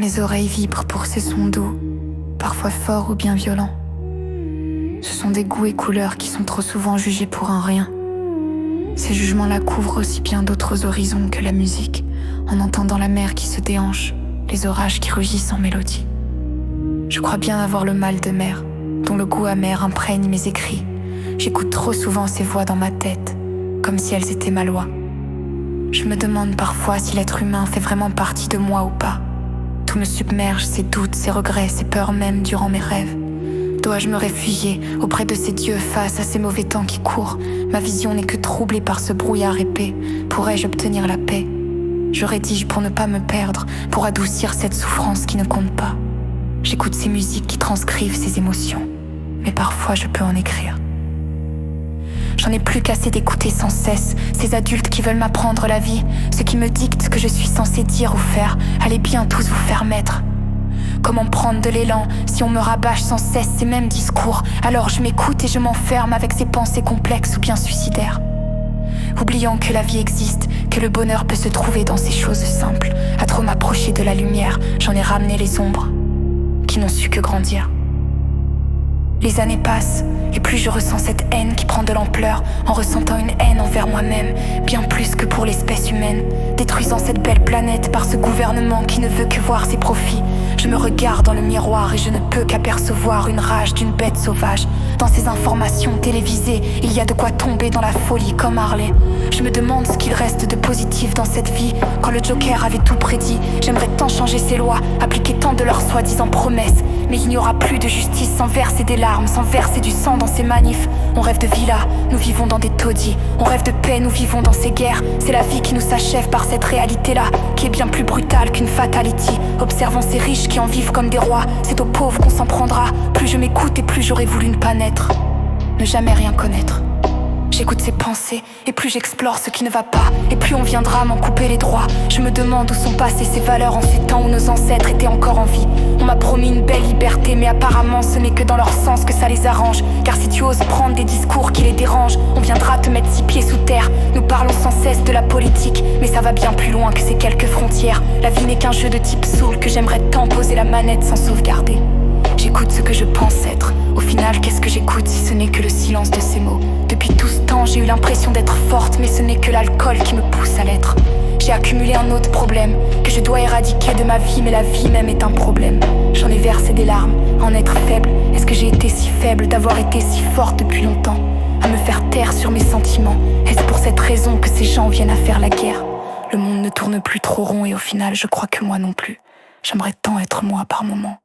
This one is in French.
Mes oreilles vibrent pour ces sons doux, parfois forts ou bien violents. Ce sont des goûts et couleurs qui sont trop souvent jugés pour un rien. Ces jugements-là couvrent aussi bien d'autres horizons que la musique, en entendant la mer qui se déhanche, les orages qui rugissent en mélodie. Je crois bien avoir le mal de mer, dont le goût amer imprègne mes écrits. J'écoute trop souvent ces voix dans ma tête, comme si elles étaient ma loi. Je me demande parfois si l'être humain fait vraiment partie de moi ou pas. Tout me submerge, ces doutes, ces regrets, ces peurs même durant mes rêves. Dois-je me réfugier auprès de ces dieux face à ces mauvais temps qui courent? Ma vision n'est que troublée par ce brouillard épais. Pourrais-je obtenir la paix? Je rédige pour ne pas me perdre, pour adoucir cette souffrance qui ne compte pas. J'écoute ces musiques qui transcrivent ces émotions, mais parfois je peux en écrire. J'en ai plus qu'assez d'écouter sans cesse ces adultes qui veulent m'apprendre la vie, ceux qui me dictent ce que je suis censé dire ou faire. Allez bien tous vous faire maître. Comment prendre de l'élan si on me rabâche sans cesse ces mêmes discours? Alors je m'écoute et je m'enferme avec ces pensées complexes ou bien suicidaires, oubliant que la vie existe, que le bonheur peut se trouver dans ces choses simples. À trop m'approcher de la lumière, j'en ai ramené les ombres qui n'ont su que grandir. Les années passent, et plus je ressens cette haine qui prend de l'ampleur, en ressentant une haine envers moi-même, bien plus que pour l'espèce humaine, détruisant cette belle planète par ce gouvernement qui ne veut que voir ses profits. Je me regarde dans le miroir et je ne peux qu'apercevoir une rage d'une bête sauvage. Dans ces informations télévisées, il y a de quoi tomber dans la folie comme Harley. Je me demande ce qu'il reste de positif dans cette vie, quand le Joker avait tout prédit. J'aimerais tant changer ces lois, appliquer tant de leurs soi-disant promesses, mais il n'y aura plus de justice sans verser des larmes, sans verser du sang dans ces manifs. On rêve de villas, nous vivons dans des taudis. On rêve de paix, nous vivons dans ces guerres. C'est la vie qui nous s'achève par cette réalité-là, qui est bien plus brutale qu'une fatality. Observons ces riches qui en vivent comme des rois, c'est aux pauvres qu'on s'en prendra. Plus je m'écoute et plus j'aurais voulu ne pas naître, ne jamais rien connaître. J'écoute ces pensées, et plus j'explore ce qui ne va pas, et plus on viendra m'en couper les droits. Je me demande où sont passées ces valeurs en ces temps où nos ancêtres étaient encore en vie. On m'a promis une belle liberté, mais apparemment ce n'est que dans leur sens que ça les arrange. Car si tu oses prendre des discours qui les dérangent, on viendra te mettre 6 pieds sous terre. Nous parlons sans cesse de la politique, mais ça va bien plus loin que ces quelques frontières. La vie n'est qu'un jeu de type soul que j'aimerais tant poser la manette sans sauvegarder. J'écoute ce que je pense être. Au final, qu'est-ce que j'écoute si ce n'est que le silence de ces mots? Depuis tout ce temps, j'ai eu l'impression d'être forte, mais ce n'est que l'alcool qui me pousse à l'être. J'ai accumulé un autre problème que je dois éradiquer de ma vie, mais la vie même est un problème. J'en ai versé des larmes, à en être faible. Est-ce que j'ai été si faible d'avoir été si forte depuis longtemps, à me faire taire sur mes sentiments? Est-ce pour cette raison que ces gens viennent à faire la guerre? Le monde ne tourne plus trop rond et au final, je crois que moi non plus. J'aimerais tant être moi par moments.